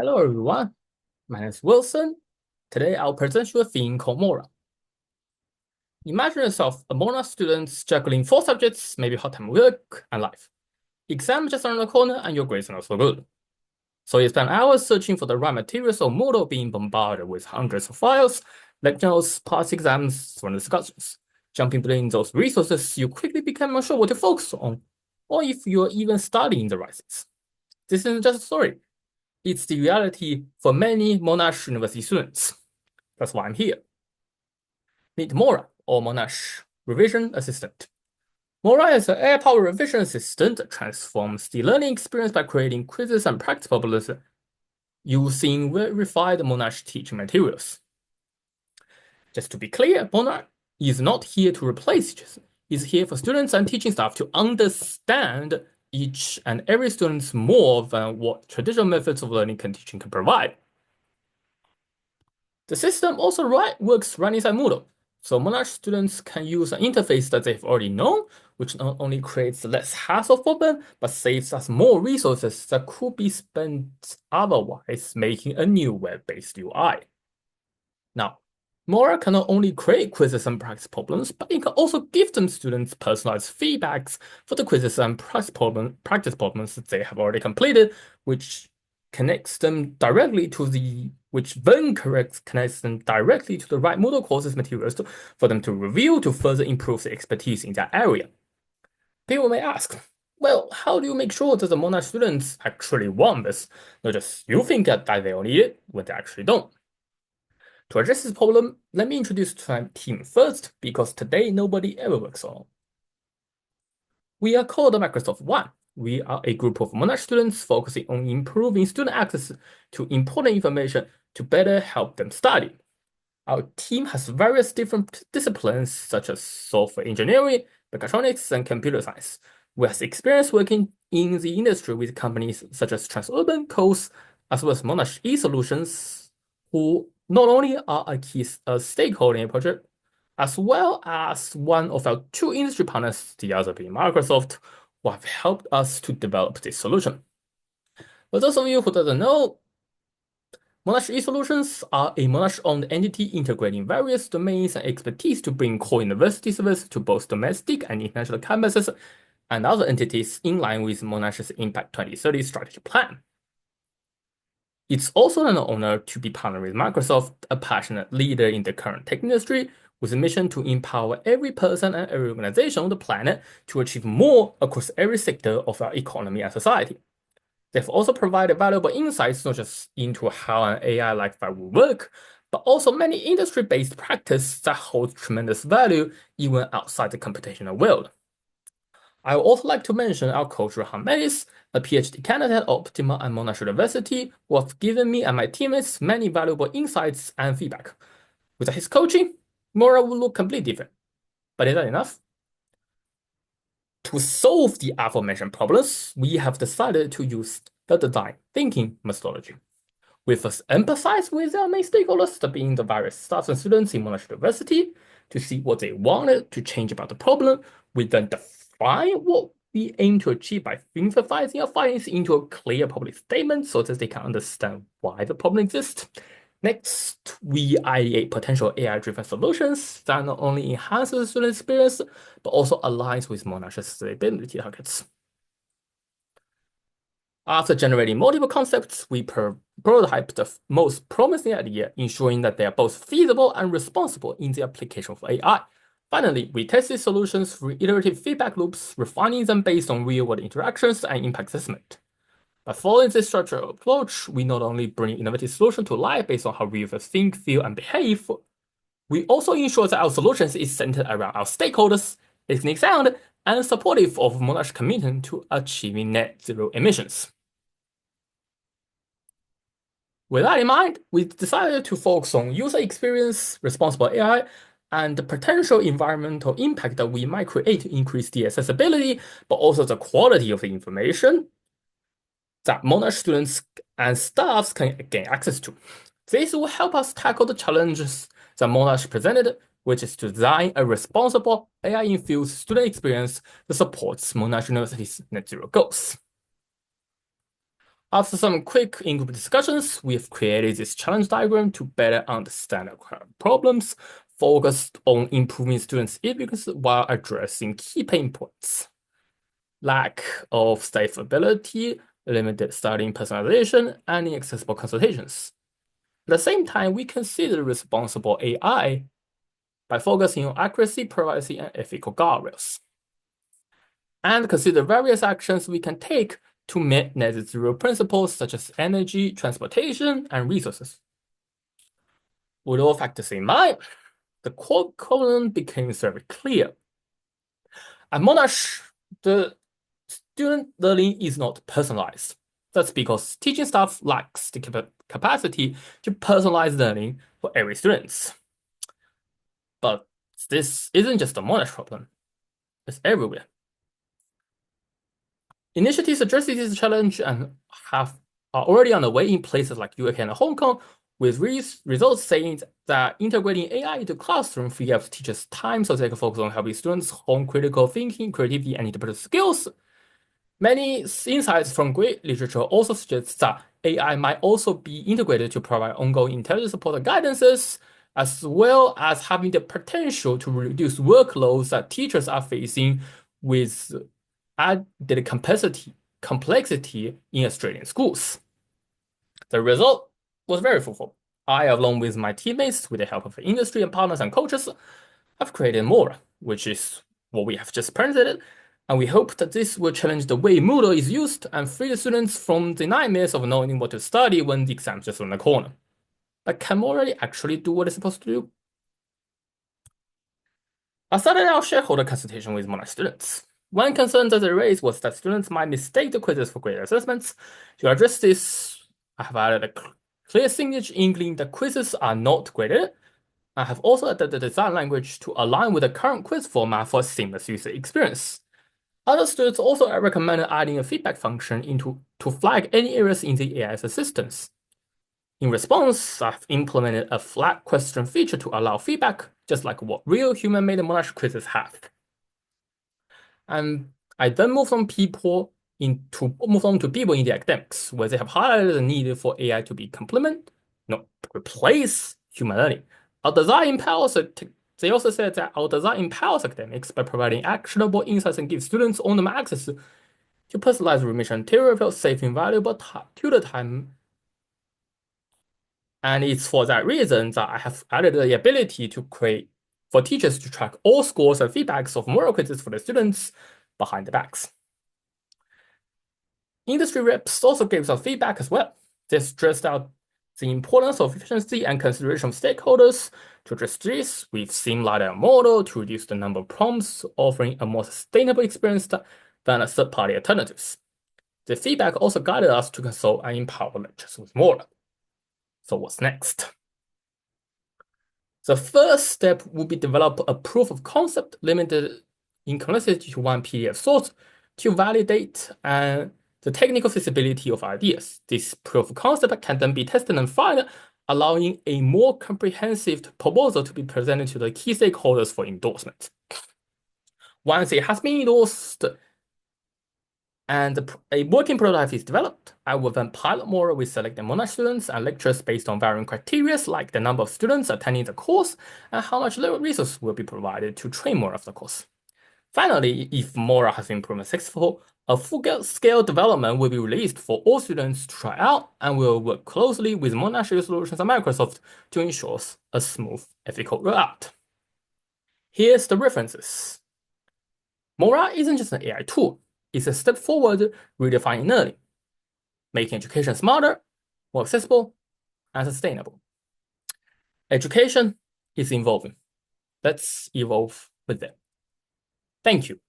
Hello everyone, my name is Wilson. Today I'll present you a theme called Mora. Imagine yourself a Mora student juggling four subjects, maybe part-time work and life. Exam just around the corner and your grades are not so good. So you spend hours searching for the right materials or Moodle, being bombarded with hundreds of files, lecture notes, past exams, forum discussions. Jumping between those resources, you quickly become unsure what to focus on, or if you're even studying the right things. This isn't just a story. It's the reality for many Monash University students. That's why I'm here. Meet Mora, or Monash Revision Assistant. Mora is an AI-powered revision assistant that transforms the learning experience by creating quizzes and practice problems using verified Monash teaching materials. Just to be clear, Mora is not here to replace teachers. It's here for students and teaching staff to understand each and every student more than what traditional methods of learning and teaching can provide. The system also works right inside Moodle, so Monash students can use an interface that they've already known, which not only creates less hassle for them, but saves us more resources that could be spent otherwise making a new web-based UI. Now, Mora can not only create quizzes and practice problems, but it can also give them students personalized feedbacks for the quizzes and practice problems that they have already completed, which connects them directly to the connects them directly to the right Moodle courses materials for them to review to further improve their expertise in that area. People may ask, well, how do you make sure that the Monash students actually want this, not just you think that they all need it when they actually don't? To address this problem, let me introduce my team first, because today nobody ever works alone. We are called Microsoft One. We are a group of Monash students focusing on improving student access to important information to better help them study. Our team has various different disciplines such as software engineering, mechatronics, and computer science. We have experience working in the industry with companies such as Transurban, Coase, as well as Monash eSolutions, who not only are a key stakeholder in a project, as well as one of our two industry partners, the other being Microsoft, who have helped us to develop this solution. For those of you who doesn't know, Monash eSolutions are a Monash-owned entity integrating various domains and expertise to bring core university services to both domestic and international campuses and other entities in line with Monash's Impact 2030 strategy plan. It's also an honor to be partnered with Microsoft, a passionate leader in the current tech industry, with a mission to empower every person and every organization on the planet to achieve more across every sector of our economy and society. They've also provided valuable insights not just into how an AI like that will work, but also many industry-based practice that holds tremendous value even outside the computational world. I would also like to mention our coach Rahan Melis, a PhD candidate at Optima and Monash University, who have given me and my teammates many valuable insights and feedback. Without his coaching, Mora would look completely different. But is that enough? To solve the aforementioned problems, we have decided to use the design thinking methodology. We first empathize with our main stakeholders, being the various staff and students in Monash University, to see what they wanted to change about the problem. We then define what we aim to achieve by synthesizing our findings into a clear public statement so that they can understand why the problem exists. Next, we ideate potential AI-driven solutions that not only enhance the student experience, but also aligns with Monash's sustainability targets. After generating multiple concepts, we prototype the most promising idea, ensuring that they are both feasible and responsible in the application of AI. Finally, we test these solutions through iterative feedback loops, refining them based on real-world interactions and impact assessment. By following this structured approach, we not only bring innovative solutions to life based on how users think, feel, and behave, we also ensure that our solutions is centered around our stakeholders, ethnic sound, and supportive of Monash commitment to achieving net zero emissions. With that in mind, we decided to focus on user experience, responsible AI, and the potential environmental impact that we might create to increase the accessibility, but also the quality of the information that Monash students and staffs can gain access to. This will help us tackle the challenges that Monash presented, which is to design a responsible AI-infused student experience that supports Monash University's net zero goals. After some quick in-group discussions, we've created this challenge diagram to better understand our problems, focused on improving students' efficacy while addressing key pain points. Lack of safe ability, limited studying personalization, and inaccessible consultations. At the same time, we consider responsible AI by focusing on accuracy, privacy, and ethical guardrails. And consider various actions we can take to meet net zero principles such as energy, transportation, and resources. With all factors in mind, the core covenant became very clear. At Monash, the student learning is not personalized. That's because teaching staff lacks the capacity to personalize learning for every student. But this isn't just a Monash problem. It's everywhere. Initiatives addressing this challenge and are already on the way in places like UK and Hong Kong, with results saying that integrating AI into classroom free up teachers' time so they can focus on helping students hone critical thinking, creativity, and interpretive skills. Many insights from great literature also suggest that AI might also be integrated to provide ongoing intelligence support and guidances, as well as having the potential to reduce workloads that teachers are facing with added complexity in Australian schools. The result was very fruitful. I, along with my teammates, with the help of industry and partners and coaches, have created Mora, which is what we have just presented, and we hope that this will challenge the way Moodle is used and free the students from the nightmares of knowing what to study when the exam is just around the corner. But can Mora actually do what it's supposed to do? I started our shareholder consultation with Monash students. One concern that they raised was that students might mistake the quizzes for grade assessments. To address this, I have added a clear signage indicating that quizzes are not graded. I have also adapted the design language to align with the current quiz format for a seamless user experience. Other students also recommended adding a feedback function to flag any errors in the AI's assistance. In response, I've implemented a flag question feature to allow feedback, just like what real human-made Monash quizzes have. And I then moved on to people in the academics, where they have highlighted the need for AI to be complement, not replace human learning. Our design empowers They also said that our design empowers academics by providing actionable insights and gives students on them access to personalized remission material, saving valuable tutor time. And it's for that reason that I have added the ability to create for teachers to track all scores and feedbacks of moral quizzes for the students behind the backs. Industry reps also gave some feedback as well. They stressed out the importance of efficiency and consideration of stakeholders. To address this, we've streamlined our model to reduce the number of prompts, offering a more sustainable experience than third-party alternatives. The feedback also guided us to consult and empower lectures with more. So what's next? The first step would be develop a proof of concept limited in complexity to one PDF source to validate the technical feasibility of ideas. This proof of concept can then be tested and filed, allowing a more comprehensive proposal to be presented to the key stakeholders for endorsement. Once it has been endorsed and a working prototype is developed, I will then pilot more with selected Monash students and lecturers based on varying criteria like the number of students attending the course and how much resources will be provided to train more of the course. Finally, if Mora has been proven successful, a full-scale development will be released for all students to try out, and will work closely with Monash Solutions and Microsoft to ensure a smooth, ethical rollout. Here's the references. Mora isn't just an AI tool. It's a step forward redefining learning, making education smarter, more accessible, and sustainable. Education is evolving. Let's evolve with them. Thank you.